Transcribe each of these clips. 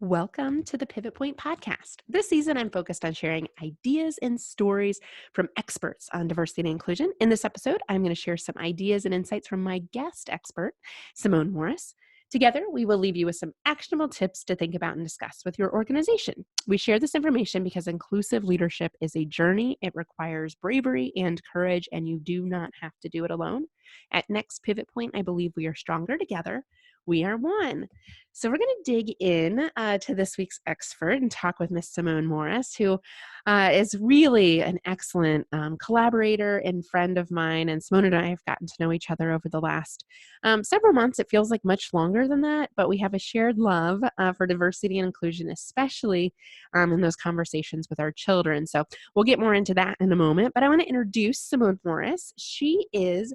Welcome to the Pivot Point podcast. This season, I'm focused on sharing ideas and stories from experts on diversity and inclusion. In this episode, I'm going to share some ideas and insights from my guest expert, Simone Morris. Together, we will leave you with some actionable tips to think about and discuss with your organization. We share this information because inclusive leadership is a journey. It requires bravery and courage, and you do not have to do it alone. At Next Pivot Point, I believe we are stronger together. We are one. So we're going to dig in to this week's expert and talk with Miss Simone Morris, who is really an excellent collaborator and friend of mine. And Simone and I have gotten to know each other over the last several months. It feels like much longer than that, but we have a shared love for diversity and inclusion, especially in those conversations with our children. So we'll get more into that in a moment. But I want to introduce Simone Morris. She is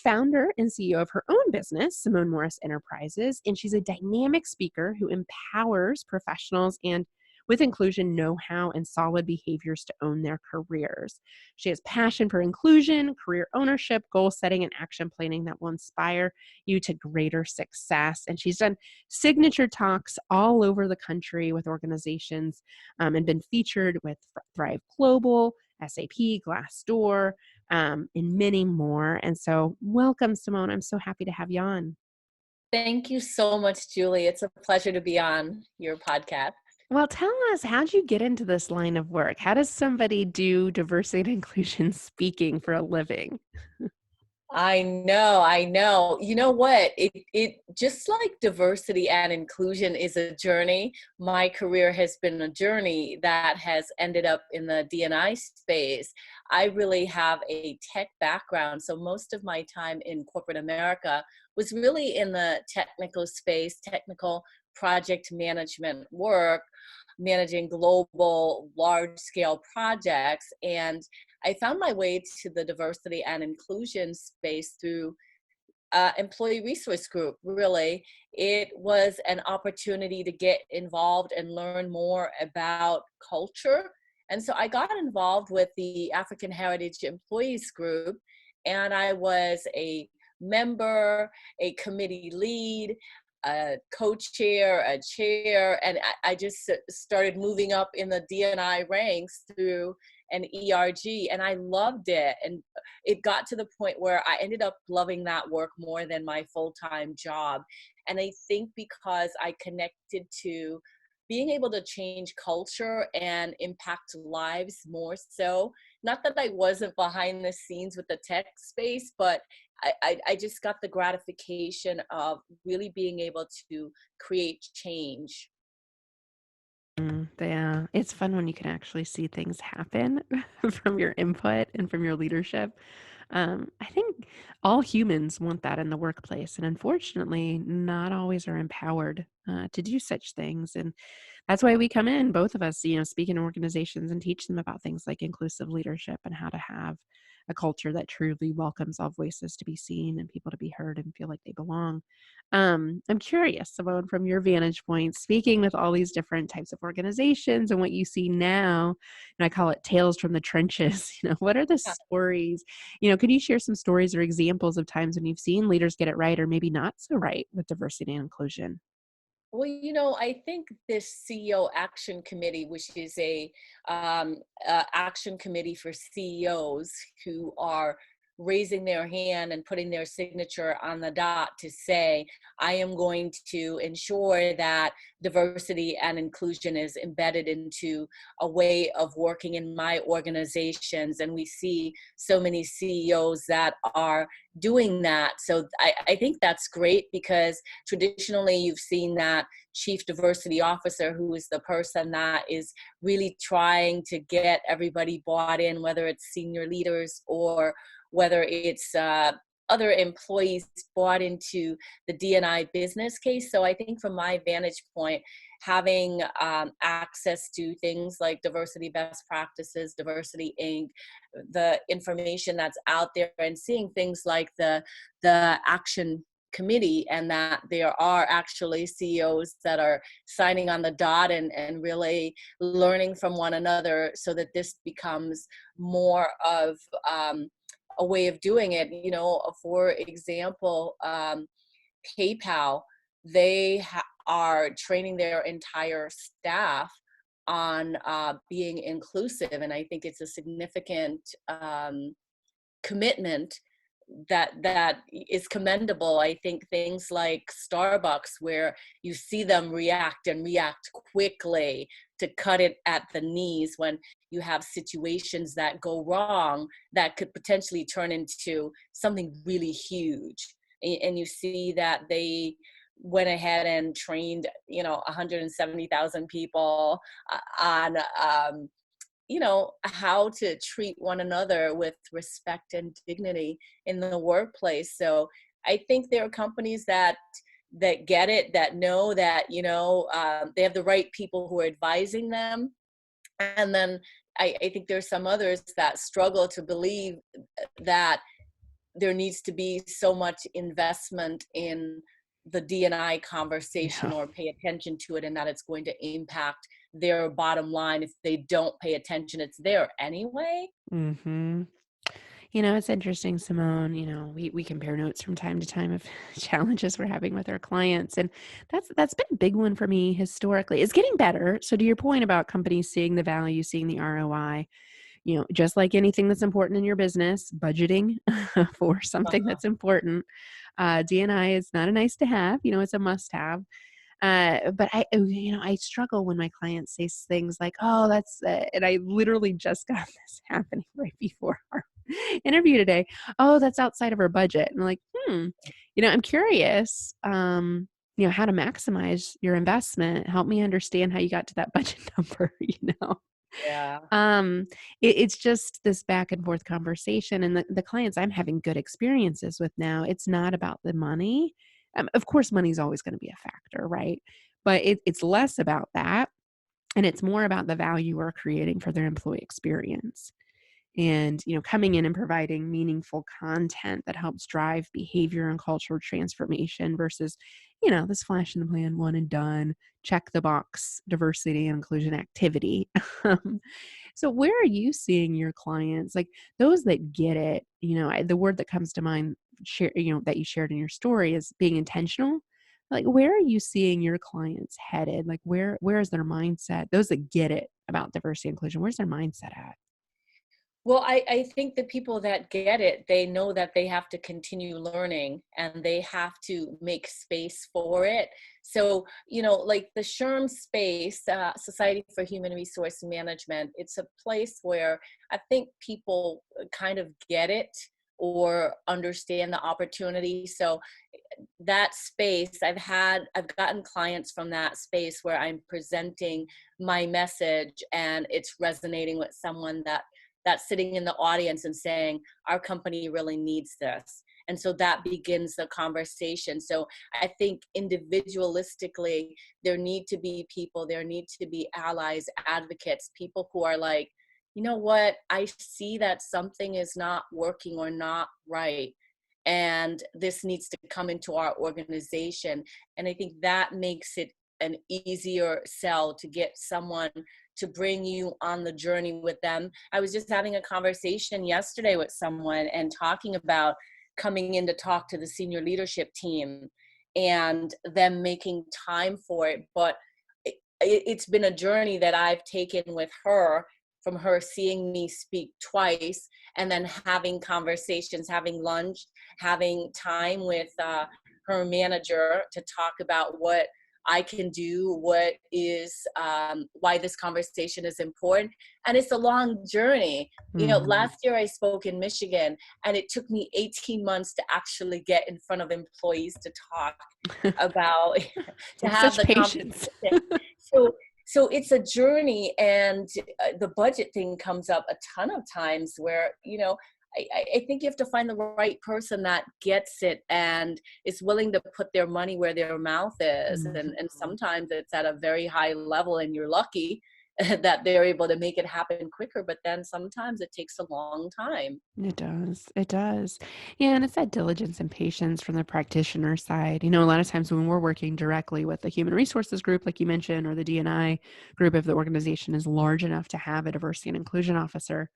founder and CEO of her own business, Simone Morris Enterprises, and she's a dynamic speaker who empowers professionals and with inclusion know-how and solid behaviors to own their careers. She has passion for inclusion, career ownership, goal setting, and action planning that will inspire you to greater success. And she's done signature talks all over the country with organizations and been featured with Thrive Global, SAP, Glassdoor, and many more. And so welcome, Simone. I'm so happy to have you on. Thank you so much, Julie. It's a pleasure to be on your podcast. Well, tell us, how'd you get into this line of work? How does somebody do diversity and inclusion speaking for a living? I know. You know what? It just like diversity and inclusion is a journey. My career has been a journey that has ended up in the D&I space. I really have a tech background, so most of my time in corporate America was really in the technical space, technical project management work, managing global large-scale projects. And I found my way to the diversity and inclusion space through employee resource group. Really, it was an opportunity to get involved and learn more about culture. And so I got involved with the African Heritage Employees Group, and I was a member, a committee lead, a co-chair, a chair, and I just started moving up in the D&I ranks through an ERG, and I loved it. And it got to the point where I ended up loving that work more than my full-time job. And I think because I connected to being able to change culture and impact lives more so, not that I wasn't behind the scenes with the tech space, but I just got the gratification of really being able to create change. Yeah, it's fun when you can actually see things happen from your input and from your leadership. I think all humans want that in the workplace, and unfortunately, not always are empowered to do such things. And that's why we come in, both of us, speak in organizations and teach them about things like inclusive leadership and how to have a culture that truly welcomes all voices to be seen and people to be heard and feel like they belong. I'm curious, Simone, from your vantage point, speaking with all these different types of organizations and what you see now, and I call it tales from the trenches. What are the stories? Could you share some stories or examples of times when you've seen leaders get it right or maybe not so right with diversity and inclusion? Well, I think this CEO Action Committee, which is a action committee for CEOs who are raising their hand and putting their signature on the dot to say, I am going to ensure that diversity and inclusion is embedded into a way of working in my organizations. And we see so many CEOs that are doing that. So I think that's great because traditionally you've seen that chief diversity officer who is the person that is really trying to get everybody bought in, whether it's senior leaders or whether it's other employees bought into the D&I business case. So I think from my vantage point, having access to things like diversity best practices, Diversity Inc., the information that's out there, and seeing things like the action committee, and that there are actually CEOs that are signing on the dot and really learning from one another so that this becomes more of a way of doing it. For example, PayPal, they are training their entire staff on being inclusive. And I think it's a significant commitment that is commendable. I think things like Starbucks, where you see them react and react quickly to cut it at the knees when you have situations that go wrong that could potentially turn into something really huge. And you see that they went ahead and trained 170,000 people on how to treat one another with respect and dignity in the workplace. So I think there are companies that get it, that know that they have the right people who are advising them. And then I think there's some others that struggle to believe that there needs to be so much investment in the D&I conversation Yeah. or pay attention to it, and that it's going to impact their bottom line if they don't pay attention. It's there anyway. Hmm. It's interesting, Simone. We compare notes from time to time of challenges we're having with our clients. And that's been a big one for me historically. It's getting better. So to your point about companies seeing the value, seeing the ROI, just like anything that's important in your business, budgeting for something Uh-huh. that's important. DNI is not a nice to have, it's a must have. But I struggle when my clients say things like, "Oh, and I literally just got this happening right before our interview today. Oh, that's outside of our budget." And I'm like, I'm curious, how to maximize your investment. Help me understand how you got to that budget number. Yeah. Um, it's just this back and forth conversation, and the clients I'm having good experiences with now, it's not about the money. Of course, money is always going to be a factor, right? But it's less about that, and it's more about the value we're creating for their employee experience. And coming in and providing meaningful content that helps drive behavior and cultural transformation versus this flash in the pan, one and done, check the box diversity and inclusion activity. Um, so where are you seeing your clients, like those that get it? The word that comes to mind, that you shared in your story, is being intentional. Like, where are you seeing your clients headed? Like, where is their mindset? Those that get it about diversity and inclusion, where's their mindset at? Well, I think the people that get it, they know that they have to continue learning and they have to make space for it. So, like the SHRM space, Society for Human Resource Management, it's a place where I think people kind of get it or understand the opportunity. So that space, I've gotten clients from that space where I'm presenting my message and it's resonating with someone that's sitting in the audience and saying, our company really needs this. And so that begins the conversation. So I think individualistically, there need to be people, there need to be allies, advocates, people who are like, you know what, I see that something is not working or not right. And this needs to come into our organization. And I think that makes it an easier sell to get someone to bring you on the journey with them. I was just having a conversation yesterday with someone and talking about coming in to talk to the senior leadership team and them making time for it. But it's been a journey that I've taken with her, from her seeing me speak twice and then having conversations, having lunch, having time with her manager to talk about what I can do, what is, why this conversation is important. And it's a long journey. Mhm. Last year I spoke in Michigan and it took me 18 months to actually get in front of employees to talk about, to have Such the patience. conversation. So, so it's a journey, and the budget thing comes up a ton of times where, I think you have to find the right person that gets it and is willing to put their money where their mouth is. And Mhm. sometimes it's at a very high level and you're lucky that they're able to make it happen quicker. But then sometimes it takes a long time. It does. It does. Yeah, and it's that diligence and patience from the practitioner side. A lot of times when we're working directly with the human resources group, like you mentioned, or the DNI group, if the organization is large enough to have a diversity and inclusion officer,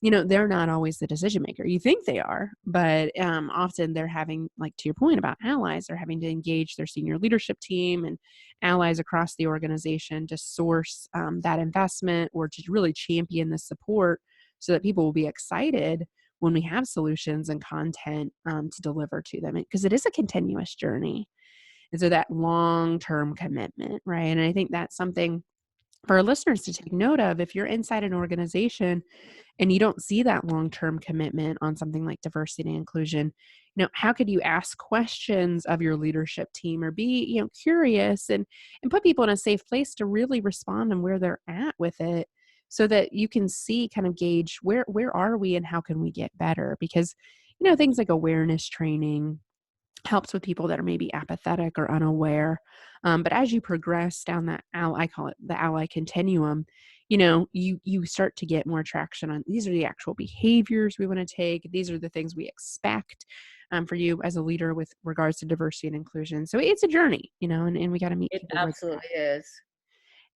they're not always the decision maker. You think they are, but often they're having, like to your point about allies, they're having to engage their senior leadership team and allies across the organization to source that investment or to really champion the support so that people will be excited when we have solutions and content to deliver to them, because it is a continuous journey. And so that long-term commitment, right? And I think that's something for our listeners to take note of. If you're inside an organization and you don't see that long-term commitment on something like diversity and inclusion, how could you ask questions of your leadership team, or be, curious, and put people in a safe place to really respond and where they're at with it, so that you can see, kind of gauge where are we and how can we get better? Because, things like awareness training helps with people that are maybe apathetic or unaware. But as you progress down that I call it the ally continuum, you start to get more traction on, these are the actual behaviors we want to take. These are the things we expect for you as a leader with regards to diversity and inclusion. So it's a journey, and we got to meet It people where they're at. absolutely is.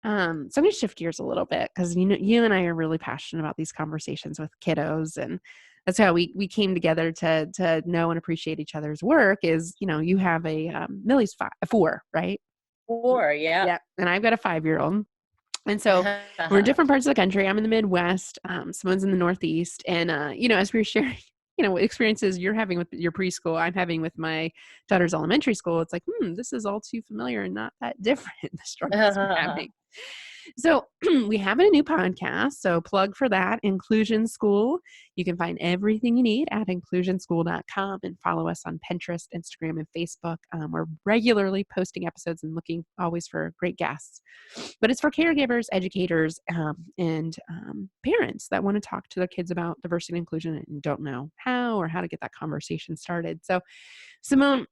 So I'm going to shift gears a little bit, because you and I are really passionate about these conversations with kiddos, and that's how we came together to know and appreciate each other's work. Is, you have a Millie's 4, right? 4, yeah. Yeah, and I've got a 5-year-old. And so we're in different parts of the country. I'm in the Midwest. Simone's in the Northeast. And, as we're sharing, what experiences you're having with your preschool, I'm having with my daughter's elementary school, it's like, this is all too familiar and not that different, the struggles we're having. So we have a new podcast. So plug for that, Inclusion School. You can find everything you need at inclusionschool.com, and follow us on Pinterest, Instagram, and Facebook. We're regularly posting episodes and looking always for great guests. But it's for caregivers, educators, and parents that want to talk to their kids about diversity and inclusion and don't know how, or how to get that conversation started. So, Simone,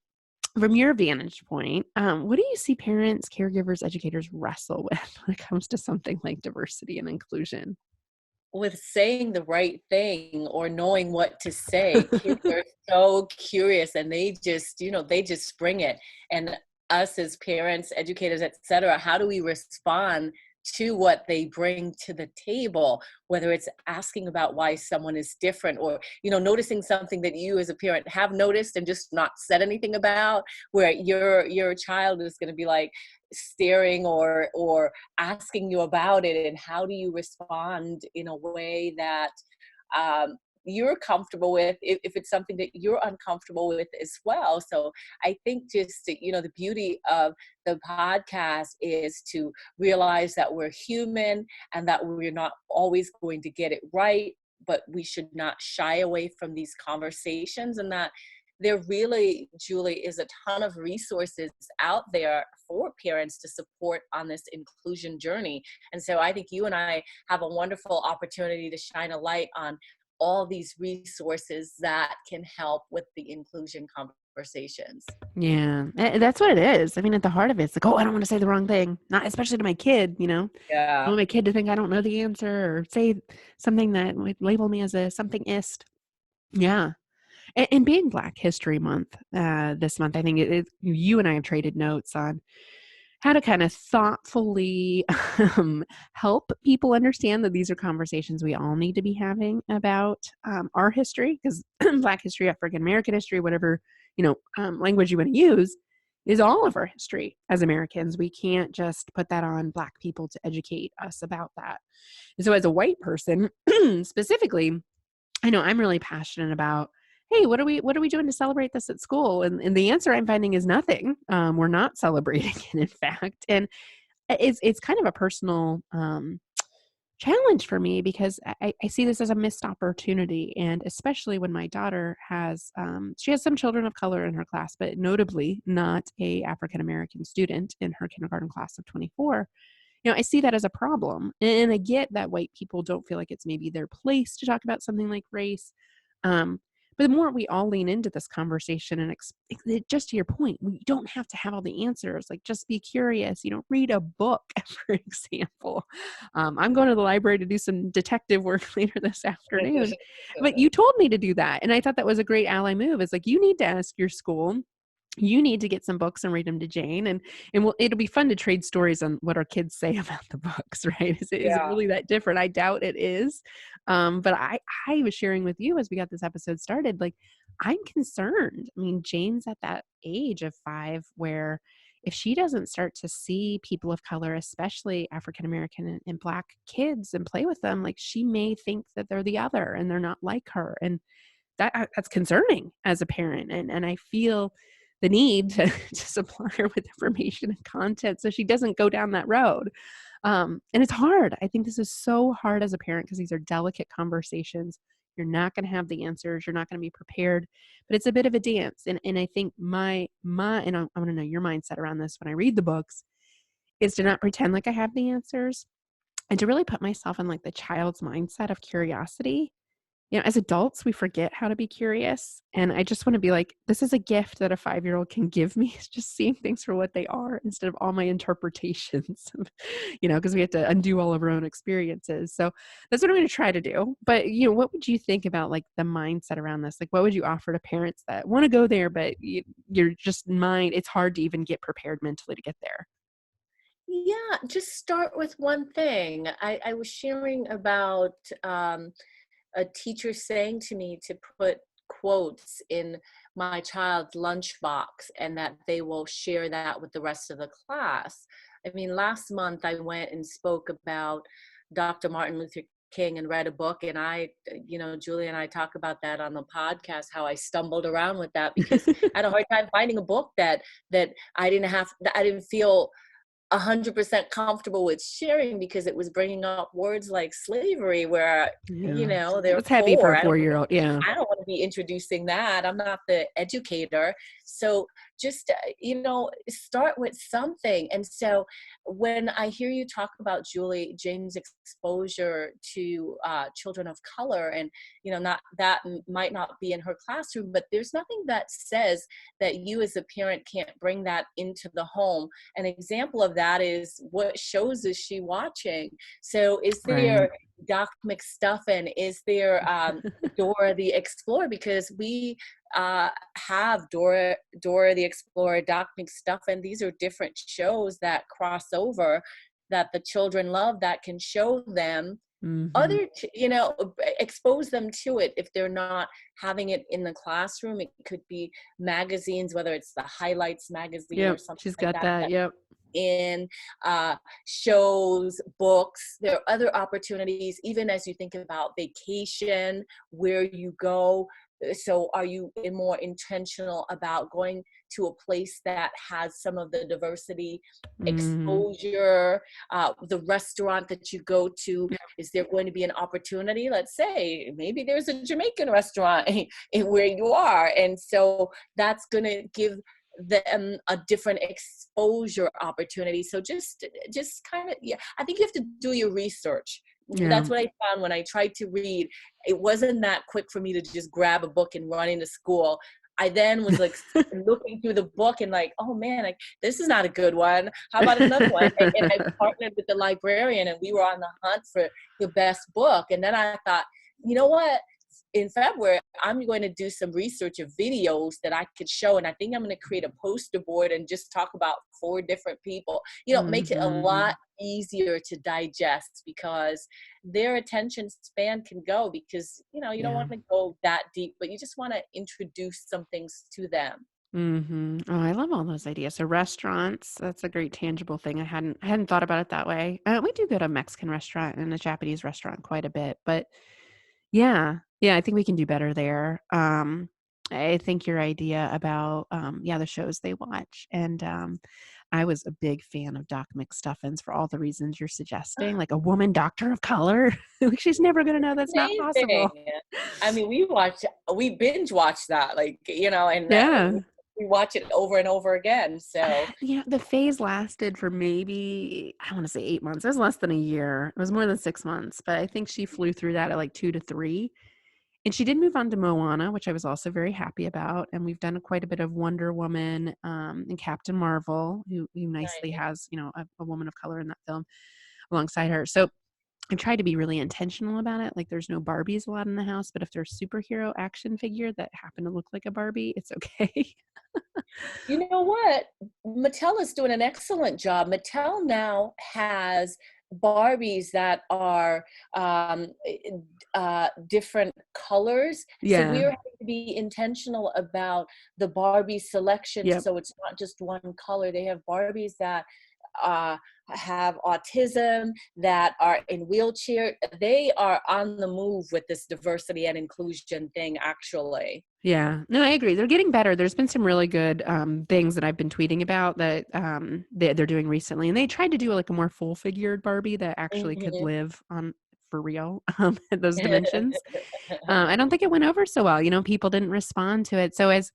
from your vantage point, what do you see parents, caregivers, educators wrestle with when it comes to something like diversity and inclusion? With saying the right thing or knowing what to say. Kids are so curious, and they just bring it. And us as parents, educators, etc., how do we respond to what they bring to the table, whether it's asking about why someone is different, or noticing something that you as a parent have noticed and just not said anything about, where your child is going to be like staring or asking you about it, and how do you respond in a way that you're comfortable with, if it's something that you're uncomfortable with as well. So I think just the beauty of the podcast is to realize that we're human and that we're not always going to get it right, but we should not shy away from these conversations, and that there really, Julie, is a ton of resources out there for parents to support on this inclusion journey. And so I think you and I have a wonderful opportunity to shine a light on all these resources that can help with the inclusion conversations. Yeah, that's what it is. I mean, at the heart of it, it's like, oh, I don't want to say the wrong thing, not especially to my kid. I Yeah. want my kid to think I don't know the answer, or say something that would label me as a something ist. Yeah. And being Black History Month this month, I think you and I have traded notes on how to kind of thoughtfully help people understand that these are conversations we all need to be having about our history, because Black history, African American history, whatever language you want to use, is all of our history as Americans. We can't just put that on Black people to educate us about that. And so, as a white person, specifically, I know I'm really passionate about, hey, what are we doing to celebrate this at school? And the answer I'm finding is nothing. We're not celebrating it, in fact. And it's kind of a personal challenge for me, because I see this as a missed opportunity. And especially when my daughter she has some children of color in her class, but notably not a African American student in her kindergarten class of 24. I see that as a problem. And I get that white people don't feel like it's maybe their place to talk about something like race. Um, but the more we all lean into this conversation, and just to your point, we don't have to have all the answers. Like, just be curious, read a book, for example. I'm going to the library to do some detective work later this afternoon, but you told me to do that. And I thought that was a great ally move. It's like, you need to ask your school you need to get some books and read them to Jane, and it'll be fun to trade stories on what our kids say about the books, right? Is it Yeah. really that different? I doubt it is. But I was sharing with you as we got this episode started, like, I'm concerned. I mean, Jane's at that age of 5 where if she doesn't start to see people of color, especially African American and Black kids, and play with them, like, she may think that they're the other and they're not like her, and that's concerning as a parent, and I feel the need to to supply her with information and content so she doesn't go down that road. And it's hard. I think this is so hard as a parent because these are delicate conversations. You're not gonna have the answers, you're not gonna be prepared, but it's a bit of a dance, and I think my and I wanna know your mindset around this when I read the books, is to not pretend like I have the answers and to really put myself in, like, the child's mindset of curiosity. As adults, we forget how to be curious, and I just wanna be like, "This is a gift that a 5-year-old can give me, is just seeing things for what they are instead of all my interpretations," because we have to undo all of our own experiences, so that's what I'm gonna try to do, but, what would you think about, like, the mindset around this? Like, what would you offer to parents that wanna go there, but you're just mind it's hard to even get prepared mentally to get there? Yeah, just start with one thing. I was sharing about a teacher saying to me to put quotes in my child's lunchbox and that they will share that with the rest of the class. I mean, last month I went and spoke about Dr. Martin Luther King and read a book, and Julie and I talk about that on the podcast, how I stumbled around with that because I had a hard time finding a book that that I didn't feel 100% comfortable with sharing because it was bringing up words like slavery where, Yeah. It's heavy for therefore a 4-year-old, yeah. I don't want to be introducing that. I'm not the educator. So just, start with something. And so when I hear you talk about Jane's exposure to children of color, and, not that might not be in her classroom, but there's nothing that says that you as a parent can't bring that into the home. An example of that is, what shows is she watching? So is Right. there Doc McStuffin? Is there Dora the Explorer? Because we have Dora the Explorer, Doc McStuffin. These are different shows that cross over that the children love, that can show them Mhm. expose them to it if they're not having it in the classroom. It could be magazines, whether it's the Highlights magazine or Yep, something she's like got that, that, yep. in shows, books. There are other opportunities, even as you think about vacation, where you go. So are you more intentional about going to a place that has some of the diversity Mhm. exposure? The restaurant that you go to, Yep, is there going to be an opportunity? Let's say maybe there's a Jamaican restaurant in where you are. And so that's going to give them a different exposure opportunity. So just kind of, yeah, I think you have to do your research. yeah. That's what I found when I tried to read. It wasn't that quick for me to just grab a book and run into school. I then was like looking through the book and like, oh man, like this is not a good one. How about another one? And I partnered with the librarian and we were on the hunt for the best book. And then I thought, you know what? In February, I'm going to do some research of videos that I could show. And I think I'm going to create a poster board and just talk about 4 different people. Make it a lot Mhm. easier to digest because their attention span can go because, you don't Yeah. want to go that deep, but you just want to introduce some things to them. Mhm. Oh, I love all those ideas. So restaurants, that's a great tangible thing. I hadn't thought about it that way. We do go to a Mexican restaurant and a Japanese restaurant quite a bit, but yeah. Yeah, I think we can do better there. I think your idea about, yeah, the shows they watch, and, I was a big fan of Doc McStuffins for all the reasons you're suggesting, like a woman doctor of color. Like, she's never gonna know that's not possible. Amazing. I mean, we binge watch that, like, and Yeah. we watch it over and over again. So The phase lasted for maybe, I wanna say 8 months. It was less than a year. It was more than 6 months, but I think she flew through that at, like, 2 to 3. And she did move on to Moana, which I was also very happy about, and we've done quite a bit of Wonder Woman, and Captain Marvel, who nicely nice. has, a woman of color in that film alongside her. So I try to be really intentional about it. Like there's no Barbies a lot in the house, but if there's superhero action figure that happen to look like a Barbie, it's okay. You know what? Mattel is doing an excellent job. Mattel now has Barbies that are different colors. So Yeah. we're having to be intentional about the Barbie selection. Yep. So it's not just one color. They have Barbies that uh, have autism, that are in wheelchair. They are on the move with this diversity and inclusion thing, actually. Yeah. No, I agree. They're getting better. There's been some really good things that I've been tweeting about that they're doing recently. And they tried to do like a more full figured Barbie that actually could Mhm. live on for real at those dimensions. I don't think it went over so well. People didn't respond to it. So as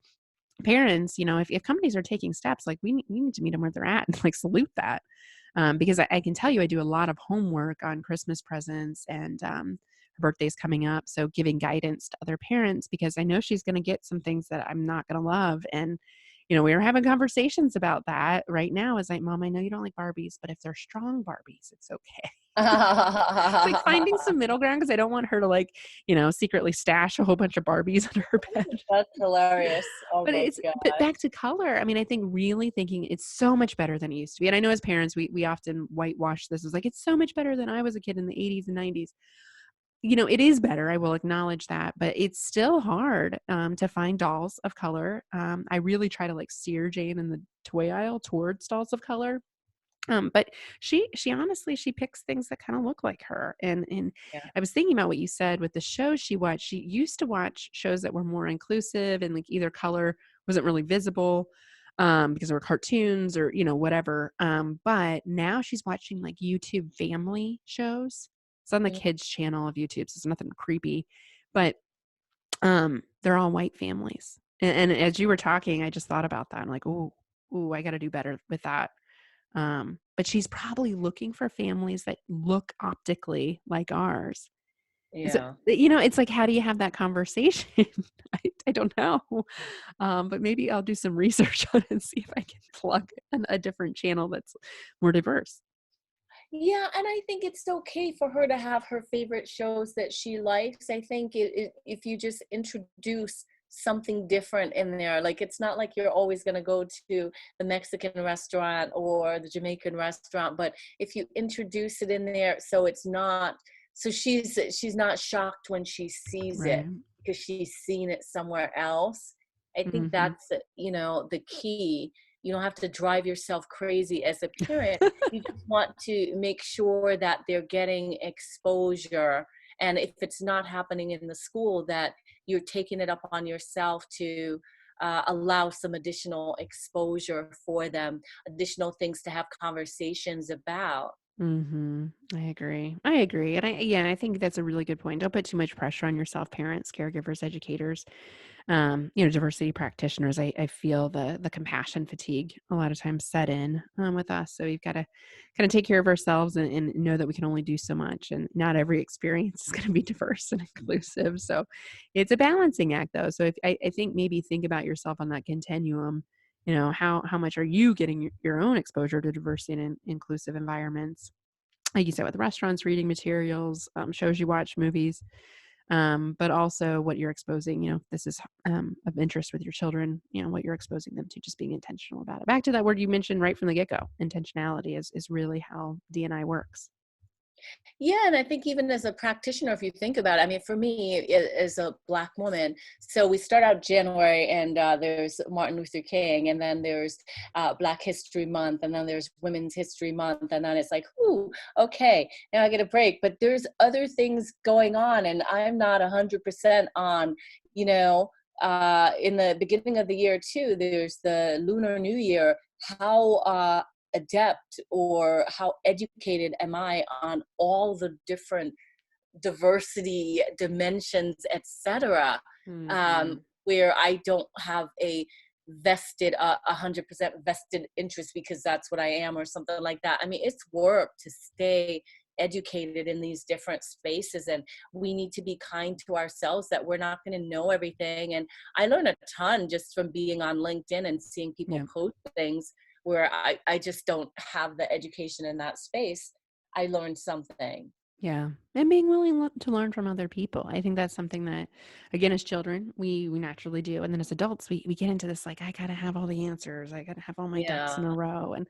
parents, if companies are taking steps, like we need to meet them where they're at and like salute that. Because I can tell you, I do a lot of homework on Christmas presents and her birthday's coming up. So giving guidance to other parents because I know she's going to get some things that I'm not going to love. And, we were having conversations about that right now. Is like, Mom, I know you don't like Barbies, but if they're strong Barbies, it's okay. It's like finding some middle ground because I don't want her to like, secretly stash a whole bunch of Barbies under her bed. That's hilarious. Oh my But god. back to color, I mean, I think really thinking it's so much better than it used to be, and I know as parents, we often whitewash this as like, "It's so much better than I was a kid in the '80s and '90s." It is better, I will acknowledge that, but it's still hard, to find dolls of color. I really try to, like, steer Jane in the toy aisle towards dolls of color, but she honestly, she picks things that kinda look like her, and Yeah. I was thinking about what you said with the shows she watched. She used to watch shows that were more inclusive and, like, either color wasn't really visible, because they were cartoons or, whatever, but now she's watching, like, YouTube family shows. It's on the Mhm. kids channel of YouTube, so it's nothing creepy, but, they're all white families, and as you were talking, I just thought about that. I'm like, "Ooh, ooh, I gotta do better with that." But she's probably looking for families that look optically like ours. So, Yeah. it's like, how do you have that conversation? I don't know. But maybe I'll do some research on it and see if I can plug a different channel that's more diverse. Yeah, and I think it's okay for her to have her favorite shows that she likes. I think if you just introduce something different in there, like it's not like you're always going to go to the Mexican restaurant or the Jamaican restaurant, but if you introduce it in there so it's not so she's not shocked when she sees it Right. because she's seen it somewhere else. I think Mhm. that's the key. You don't have to drive yourself crazy as a parent. You just want to make sure that they're getting exposure. And if it's not happening in the school, that you're taking it up on yourself to allow some additional exposure for them, additional things to have conversations about. Mhm. I agree. I agree. And I think that's a really good point. Don't put too much pressure on yourself, parents, caregivers, educators. Diversity practitioners, I feel the compassion fatigue a lot of times set in with us. So we've got to kind of take care of ourselves and know that we can only do so much. And not every experience is going to be diverse and inclusive. So it's a balancing act, though. So if I think maybe think about yourself on that continuum. How much are you getting your own exposure to diversity and inclusive environments? Like you said, with restaurants, reading materials, shows you watch, movies, but also what you're exposing, this is of interest with your children, what you're exposing them to, just being intentional about it. Back to that word you mentioned right from the get go, intentionality is really how DNI works. Yeah, and I think even as a practitioner, if you think about it, I mean, for me as a Black woman, so we start out January and there's Martin Luther King, and then there's Black History Month, and then there's Women's History Month, and then it's like, ooh, okay, now I get a break. But there's other things going on, and I'm not 100% on, you know, in the beginning of the year too, there's the Lunar New Year. How adept or how educated am I on all the different diversity dimensions, etc., Hmm. where I don't have a vested 100% vested interest because that's what I am or something like that. I mean, it's work to stay educated in these different spaces, and we need to be kind to ourselves that we're not going to know everything. And I learned a ton just from being on LinkedIn and seeing people Yeah. post things where I just don't have the education in that space. I learned something. Yeah, and being willing to learn from other people. I think that's something that, again, as children, we naturally do, and then as adults, we get into this like, I gotta have all the answers, I gotta have all my ducks in Yeah. a row, and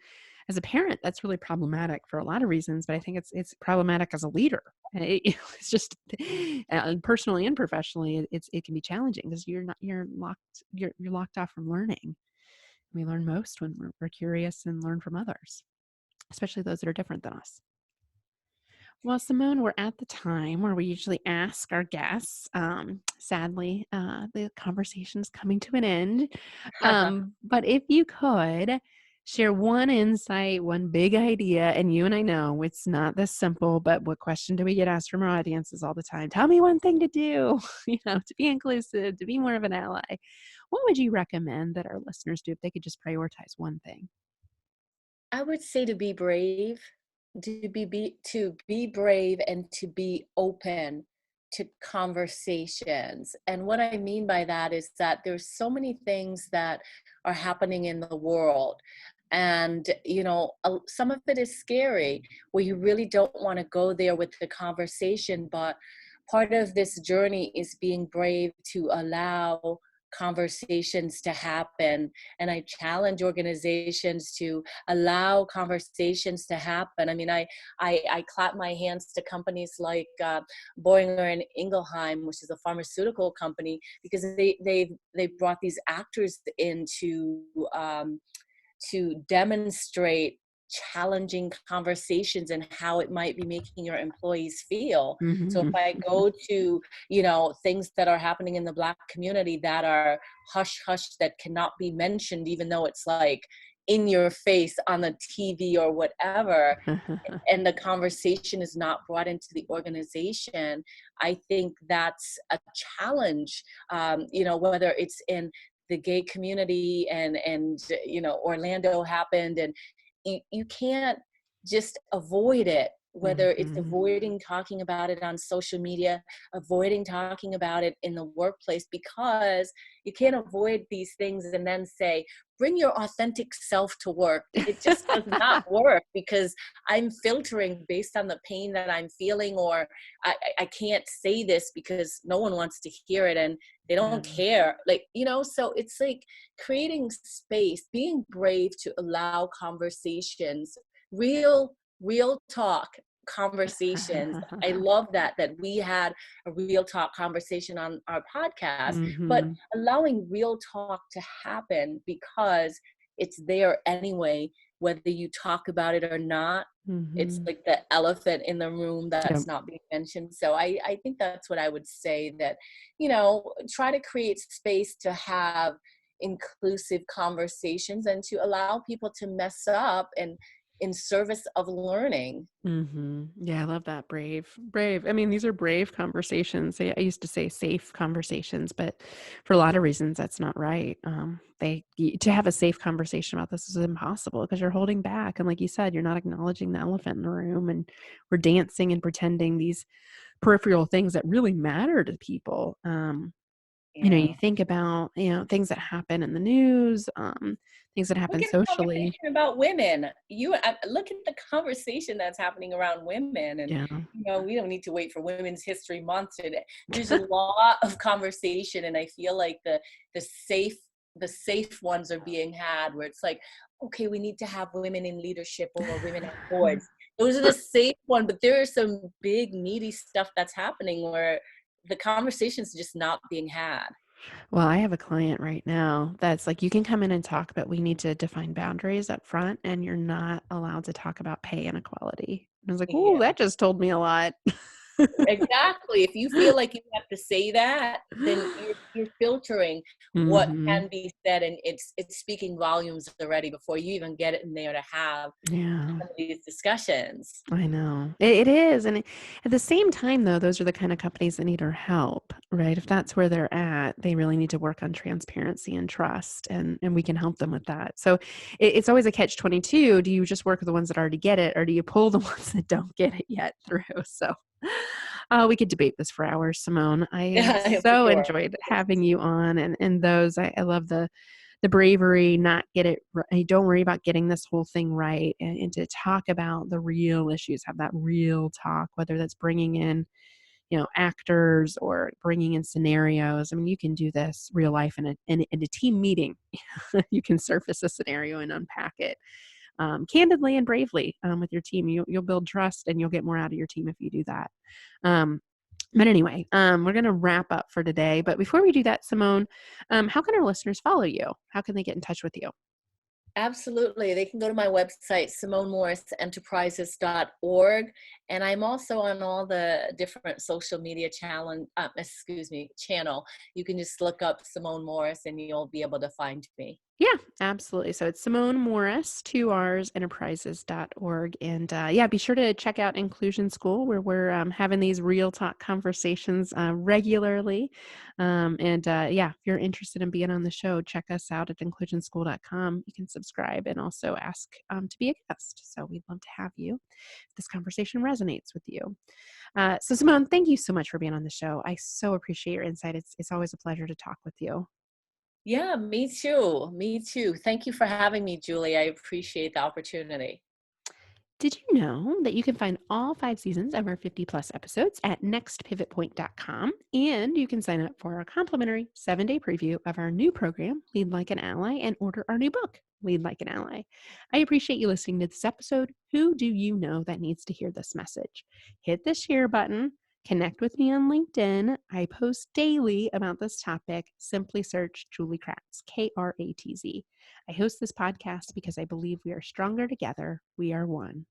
as a parent, that's really problematic for a lot of reasons. But I think it's problematic as a leader. It's just personally and professionally, it can be challenging because you're locked off from learning. We learn most when we're curious and learn from others, especially those that are different than us. Well, Simone, we're at the time where we usually ask our guests. Sadly, the conversation is coming to an end. But if you could share one insight, one big idea, and you and I know it's not this simple, but what question do we get asked from our audiences all the time? Tell me one thing to do, to be inclusive, to be more of an ally. What would you recommend that our listeners do if they could just prioritize one thing? I would say to be brave, to be brave and to be open to conversations. And what I mean by that is that there's so many things that are happening in the world. And, some of it is scary where you really don't want to go there with the conversation. But part of this journey is being brave to allow conversations to happen. And I challenge organizations to allow conversations to happen. I mean, I clap my hands to companies like Boehringer and Ingelheim, which is a pharmaceutical company, because they brought these actors in to demonstrate challenging conversations and how it might be making your employees feel. So if Mhm. I go to, things that are happening in the Black community that are hush hush, that cannot be mentioned, even though it's like in your face on the TV or whatever, and the conversation is not brought into the organization, I think that's a challenge. Whether it's in the gay community, and Orlando happened, and you can't just avoid it, whether it's Mhm. avoiding talking about it on social media, avoiding talking about it in the workplace, because you can't avoid these things and then say, bring your authentic self to work. It just does not work, because I'm filtering based on the pain that I'm feeling, or I can't say this because no one wants to hear it and they Yeah. don't care. So it's like creating space, being brave to allow conversations, real talk conversations. I love that we had a real talk conversation on our podcast, but Mhm. allowing real talk to happen because it's there anyway, whether you talk about it or not. It's Mhm. like the elephant in the room Yep. that's not being mentioned. So I think that's what I would say, that, try to create space to have inclusive conversations and to allow people to mess up and in service of learning. Mhm. Yeah, I love that. Brave. Brave. I mean, these are brave conversations. I used to say safe conversations, but for a lot of reasons, that's not right. To have a safe conversation about this is impossible because you're holding back. And like you said, you're not acknowledging the elephant in the room, and we're dancing and pretending these peripheral things that really matter to people. You Yeah. think about, things that happen in the news, things that Look happen at the socially. conversation about women. Look at the conversation that's happening around women, and Yeah. we don't need to wait for Women's History Month today. There's a lot of conversation, and I feel like the safe the safe ones are being had, where it's like, okay, we need to have women in leadership or women on boards. Those are the safe one, but there is some big meaty stuff that's happening where the conversation's just not being had. Well, I have a client right now that's like, you can come in and talk, but we need to define boundaries up front, and you're not allowed to talk about pay inequality. And I was like, "Ooh, Yeah. that just told me a lot." Exactly. If you feel like you have to say that, then you're filtering what Mhm. can be said, and it's speaking volumes already before you even get it in there to have Yeah. some of these discussions. I know. It is, and at the same time, though, those are the kind of companies that need our help, right? If that's where they're at, they really need to work on transparency and trust, and we can help them with that. So it's always a catch-22. Do you just work with the ones that already get it, or do you pull the ones that don't get it yet through? So, we could debate this for hours, Simone. I have Yeah, for so sure. enjoyed having you on, and those I love the the bravery, not get it right. Don't worry about getting this whole thing right, and to talk about the real issues, have that real talk, whether that's bringing in, actors or bringing in scenarios. I mean, you can do this real life in a team meeting. You can surface a scenario and unpack it candidly and bravely with your team. You'll build trust and you'll get more out of your team if you do that. Um, but anyway, we're going to wrap up for today. But before we do that, Simone, how can our listeners follow you? How can they get in touch with you? Absolutely. They can go to my website, SimoneMorrisEnterprises.org. And I'm also on all the different social media channel. You can just look up Simone Morris and you'll be able to find me. Yeah, absolutely. So it's Simone Morris, 2Rs, enterprises.org. And yeah, be sure to check out Inclusion School, where we're having these real talk conversations regularly. Yeah, if you're interested in being on the show, check us out at inclusionschool.com. You can subscribe and also ask to be a guest. So we'd love to have you if this conversation resonates with you. So Simone, thank you so much for being on the show. I so appreciate your insight. It's always a pleasure to talk with you. Yeah, me too. Me too. Thank you for having me, Julie. I appreciate the opportunity. Did you know that you can find all 5 seasons of our 50 plus episodes at nextpivotpoint.com? And you can sign up for a complimentary 7-day preview of our new program, Lead Like an Ally, and order our new book, Lead Like an Ally. I appreciate you listening to this episode. Who do you know that needs to hear this message? Hit the share button. Connect with me on LinkedIn. I post daily about this topic. Simply search Julie Kratz, Kratz. I host this podcast because I believe we are stronger together. We are one.